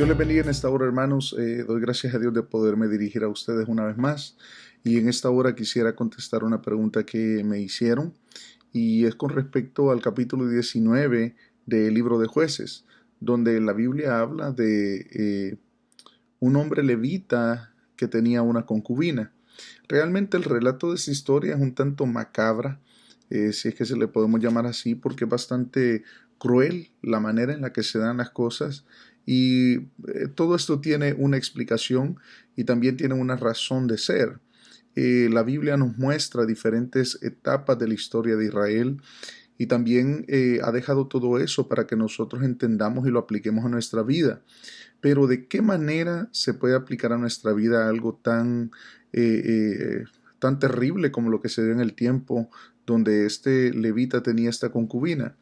les bendiga en esta hora, hermanos. Doy gracias a Dios de poderme dirigir a ustedes una vez más. Y en esta hora quisiera contestar una pregunta que me hicieron. Y es con respecto al capítulo 19 del libro de Jueces, donde la Biblia habla de un hombre levita que tenía una concubina. Realmente el relato de esa historia es un tanto macabra, si es que se le podemos llamar así, porque es bastante cruel la manera en la que se dan las cosas y todo esto tiene una explicación y también tiene una razón de ser. La Biblia nos muestra diferentes etapas de la historia de Israel y también ha dejado todo eso para que nosotros entendamos y lo apliquemos a nuestra vida. Pero ¿de qué manera se puede aplicar a nuestra vida algo tan terrible como lo que se dio en el tiempo donde este levita tenía esta concubina?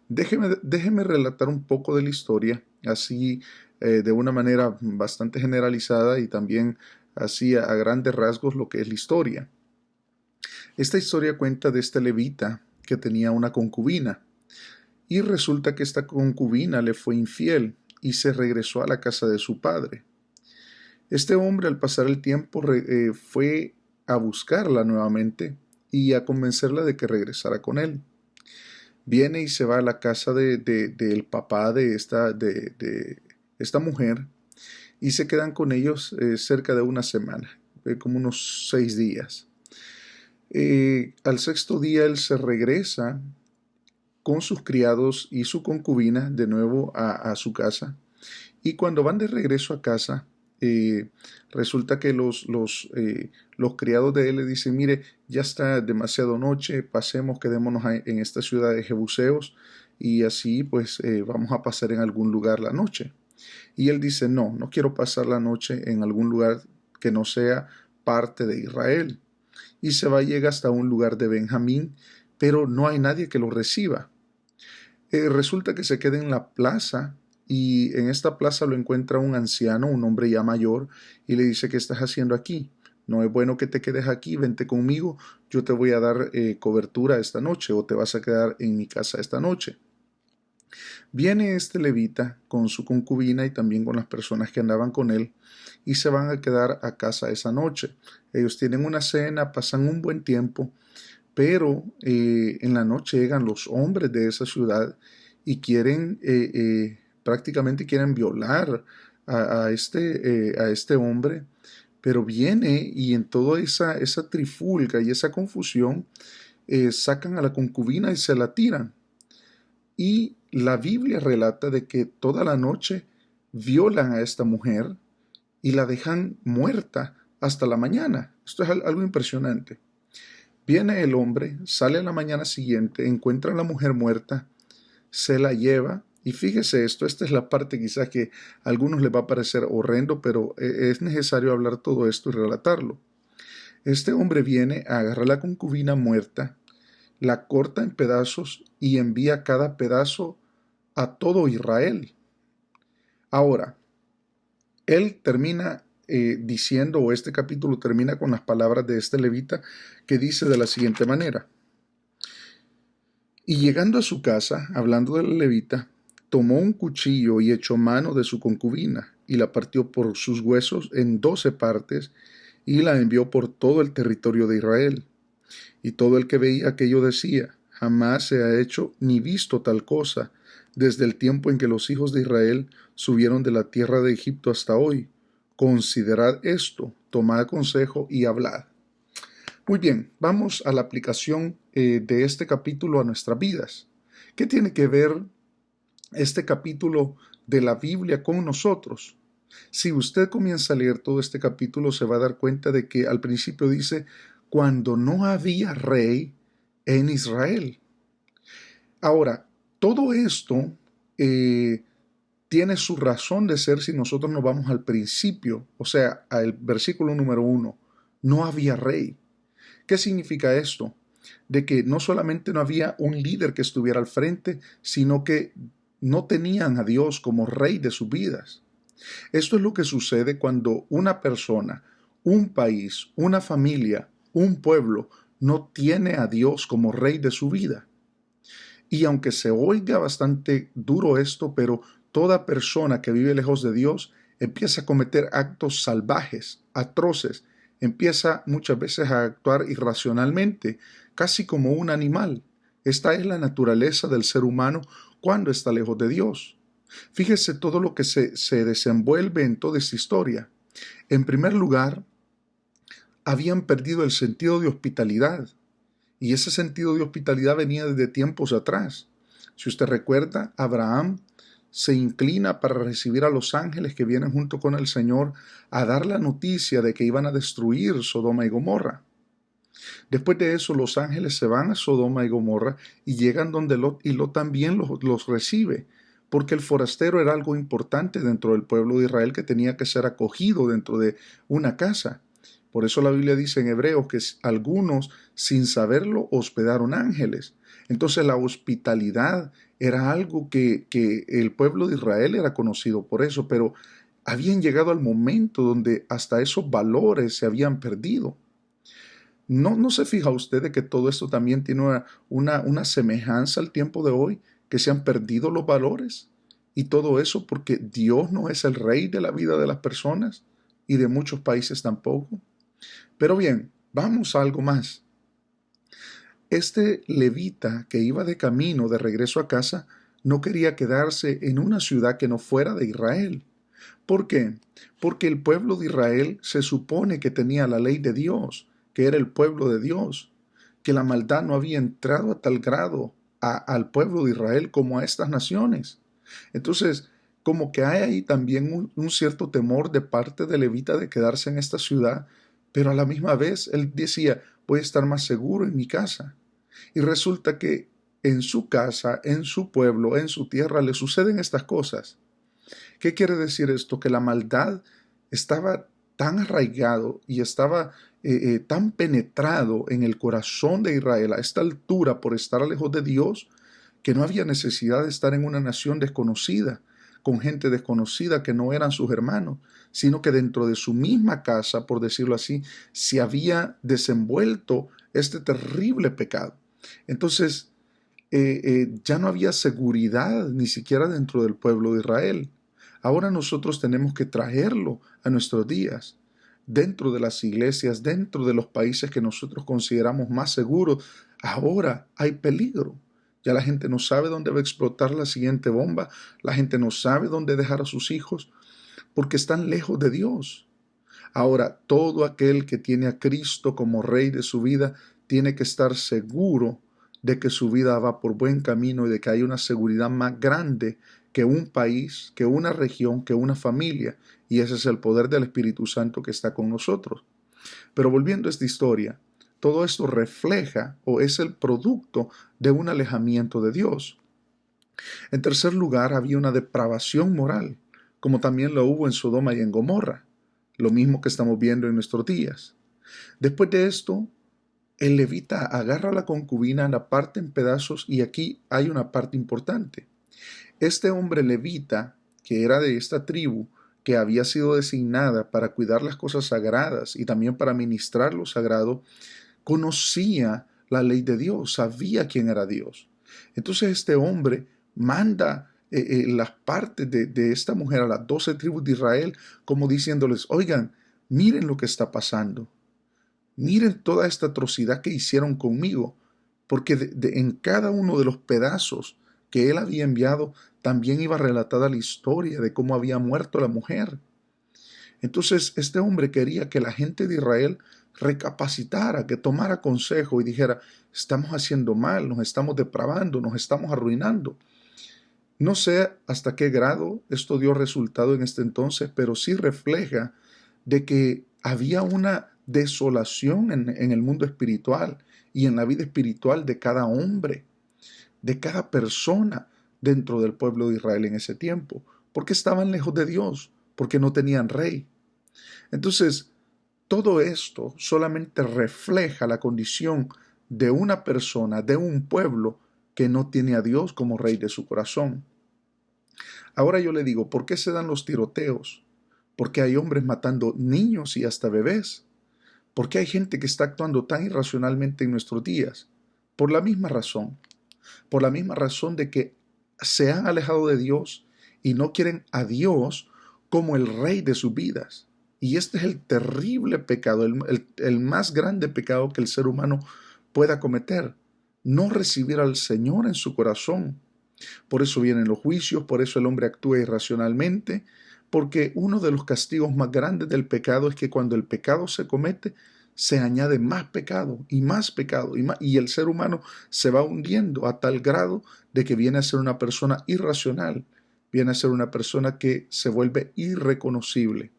Déjeme relatar un poco de la historia, así de una manera bastante generalizada y también así a grandes rasgos lo que es la historia. Esta historia cuenta de este levita que tenía una concubina y resulta que esta concubina le fue infiel y se regresó a la casa de su padre. Este hombre al pasar el tiempo fue a buscarla nuevamente y a convencerla de que regresara con él. Viene y se va a la casa del papá de esta mujer y se quedan con ellos cerca de una semana, como unos 6 días. Al sexto día él se regresa con sus criados y su concubina de nuevo a su casa. Y cuando van de regreso a casa, resulta que los criados de él le dicen: mire, ya está demasiado noche, pasemos, quedémonos en esta ciudad de Jebuseos y así pues vamos a pasar en algún lugar la noche. Y él dice: no, no quiero pasar la noche en algún lugar que no sea parte de Israel. Y se va, llega hasta un lugar de Benjamín, pero no hay nadie que lo reciba. Resulta que se queda en la plaza y en esta plaza lo encuentra un anciano, un hombre ya mayor, y le dice: ¿qué estás haciendo aquí? No es bueno que te quedes aquí, vente conmigo, yo te voy a dar cobertura esta noche o te vas a quedar en mi casa esta noche. Viene este levita con su concubina y también con las personas que andaban con él y se van a quedar a casa esa noche. Ellos tienen una cena, pasan un buen tiempo, pero en la noche llegan los hombres de esa ciudad y quieren, prácticamente quieren violar a este hombre, pero viene y en toda esa trifulca y esa confusión sacan a la concubina y se la tiran. Y la Biblia relata de que toda la noche violan a esta mujer y la dejan muerta hasta la mañana. Esto es algo impresionante. Viene el hombre, sale a la mañana siguiente, encuentra a la mujer muerta, se la lleva, y fíjese esto, esta es la parte quizás que a algunos les va a parecer horrendo, pero es necesario hablar todo esto y relatarlo. Este hombre viene, agarra a la concubina muerta, la corta en pedazos y envía cada pedazo a todo Israel. Ahora, él termina diciendo, o este capítulo termina con las palabras de este levita que dice de la siguiente manera: y llegando a su casa, hablando del levita, tomó un cuchillo y echó mano de su concubina, y la partió por sus huesos en 12 partes, y la envió por todo el territorio de Israel. Y todo el que veía aquello decía: jamás se ha hecho ni visto tal cosa, desde el tiempo en que los hijos de Israel subieron de la tierra de Egipto hasta hoy. Considerad esto, tomad consejo y hablad. Muy bien, vamos a la aplicación de este capítulo a nuestras vidas. ¿Qué tiene que ver este capítulo de la Biblia con nosotros? Si usted comienza a leer todo este capítulo, se va a dar cuenta de que al principio dice: cuando no había rey en Israel. Ahora, todo esto tiene su razón de ser si nosotros nos vamos al principio, o sea, al versículo número 1. No había rey. ¿Qué significa esto? De que no solamente no había un líder que estuviera al frente, sino que no tenían a Dios como rey de sus vidas. Esto es lo que sucede cuando una persona, un país, una familia, un pueblo no tiene a Dios como rey de su vida. Y aunque se oiga bastante duro esto, pero toda persona que vive lejos de Dios empieza a cometer actos salvajes, atroces, empieza muchas veces a actuar irracionalmente, casi como un animal. Esta es la naturaleza del ser humano cuando está lejos de Dios. Fíjese todo lo que se desenvuelve en toda esta historia. En primer lugar, habían perdido el sentido de hospitalidad. Y ese sentido de hospitalidad venía desde tiempos atrás. Si usted recuerda, Abraham se inclina para recibir a los ángeles que vienen junto con el Señor a dar la noticia de que iban a destruir Sodoma y Gomorra. Después de eso, los ángeles se van a Sodoma y Gomorra y llegan donde Lot, y Lot también los recibe, porque el forastero era algo importante dentro del pueblo de Israel que tenía que ser acogido dentro de una casa. Por eso la Biblia dice en Hebreos que algunos, sin saberlo, hospedaron ángeles. Entonces la hospitalidad era algo que el pueblo de Israel era conocido por eso, pero habían llegado al momento donde hasta esos valores se habían perdido. ¿No se fija usted de que todo esto también tiene una semejanza al tiempo de hoy, que se han perdido los valores? Y todo eso porque Dios no es el rey de la vida de las personas y de muchos países tampoco. Pero bien, vamos a algo más. Este levita que iba de camino de regreso a casa no quería quedarse en una ciudad que no fuera de Israel. ¿Por qué? Porque el pueblo de Israel se supone que tenía la ley de Dios, que era el pueblo de Dios, que la maldad no había entrado a tal grado al pueblo de Israel como a estas naciones. Entonces, como que hay ahí también un cierto temor de parte de Levita de quedarse en esta ciudad, pero a la misma vez él decía, voy a estar más seguro en mi casa. Y resulta que en su casa, en su pueblo, en su tierra, le suceden estas cosas. ¿Qué quiere decir esto? Que la maldad estaba tan arraigado y estaba tan penetrado en el corazón de Israel a esta altura por estar lejos de Dios, que no había necesidad de estar en una nación desconocida, con gente desconocida que no eran sus hermanos, sino que dentro de su misma casa, por decirlo así, se había desenvuelto este terrible pecado. Entonces, ya no había seguridad ni siquiera dentro del pueblo de Israel. Ahora nosotros tenemos que traerlo a nuestros días, dentro de las iglesias, dentro de los países que nosotros consideramos más seguros. Ahora hay peligro. Ya la gente no sabe dónde va a explotar la siguiente bomba, la gente no sabe dónde dejar a sus hijos, porque están lejos de Dios. Ahora, todo aquel que tiene a Cristo como Rey de su vida tiene que estar seguro de que su vida va por buen camino y de que hay una seguridad más grande que un país, que una región, que una familia. Y ese es el poder del Espíritu Santo que está con nosotros. Pero volviendo a esta historia, todo esto refleja o es el producto de un alejamiento de Dios. En tercer lugar, había una depravación moral, como también lo hubo en Sodoma y en Gomorra, lo mismo que estamos viendo en nuestros días. Después de esto, el levita agarra a la concubina, la parte en pedazos y aquí hay una parte importante. Este hombre levita, que era de esta tribu, que había sido designada para cuidar las cosas sagradas y también para ministrar lo sagrado, conocía la ley de Dios, sabía quién era Dios. Entonces este hombre manda las partes de esta mujer a las 12 tribus de Israel, como diciéndoles, oigan, miren lo que está pasando. Miren toda esta atrocidad que hicieron conmigo, porque en cada uno de los pedazos que él había enviado también iba relatada la historia de cómo había muerto la mujer. Entonces este hombre quería que la gente de Israel recapacitara, que tomara consejo y dijera, estamos haciendo mal, nos estamos depravando, nos estamos arruinando. No sé hasta qué grado esto dio resultado en este entonces, pero sí refleja de que había una desolación en el mundo espiritual y en la vida espiritual de cada hombre, de cada persona dentro del pueblo de Israel en ese tiempo, porque estaban lejos de Dios, porque no tenían rey. Entonces, todo esto solamente refleja la condición de una persona, de un pueblo que no tiene a Dios como rey de su corazón. Ahora yo le digo, ¿por qué se dan los tiroteos? ¿Por qué hay hombres matando niños y hasta bebés? ¿Por qué hay gente que está actuando tan irracionalmente en nuestros días? Por la misma razón de que se han alejado de Dios y no quieren a Dios como el rey de sus vidas. Y este es el terrible pecado, el más grande pecado que el ser humano pueda cometer. No recibir al Señor en su corazón. Por eso vienen los juicios, por eso el hombre actúa irracionalmente, porque uno de los castigos más grandes del pecado es que cuando el pecado se comete, se añade más pecado y más pecado y el ser humano se va hundiendo a tal grado de que viene a ser una persona irracional, viene a ser una persona que se vuelve irreconocible.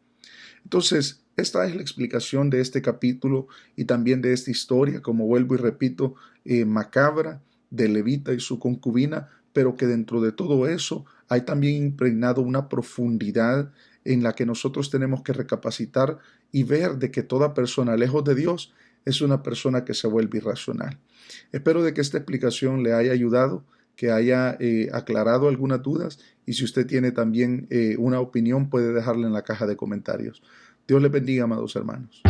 Entonces, esta es la explicación de este capítulo y también de esta historia, como vuelvo y repito, macabra, de Levita y su concubina, pero que dentro de todo eso hay también impregnado una profundidad en la que nosotros tenemos que recapacitar y ver de que toda persona lejos de Dios es una persona que se vuelve irracional. Espero de que esta explicación le haya ayudado, que haya aclarado algunas dudas, y si usted tiene también una opinión puede dejarla en la caja de comentarios. Dios les bendiga, amados hermanos.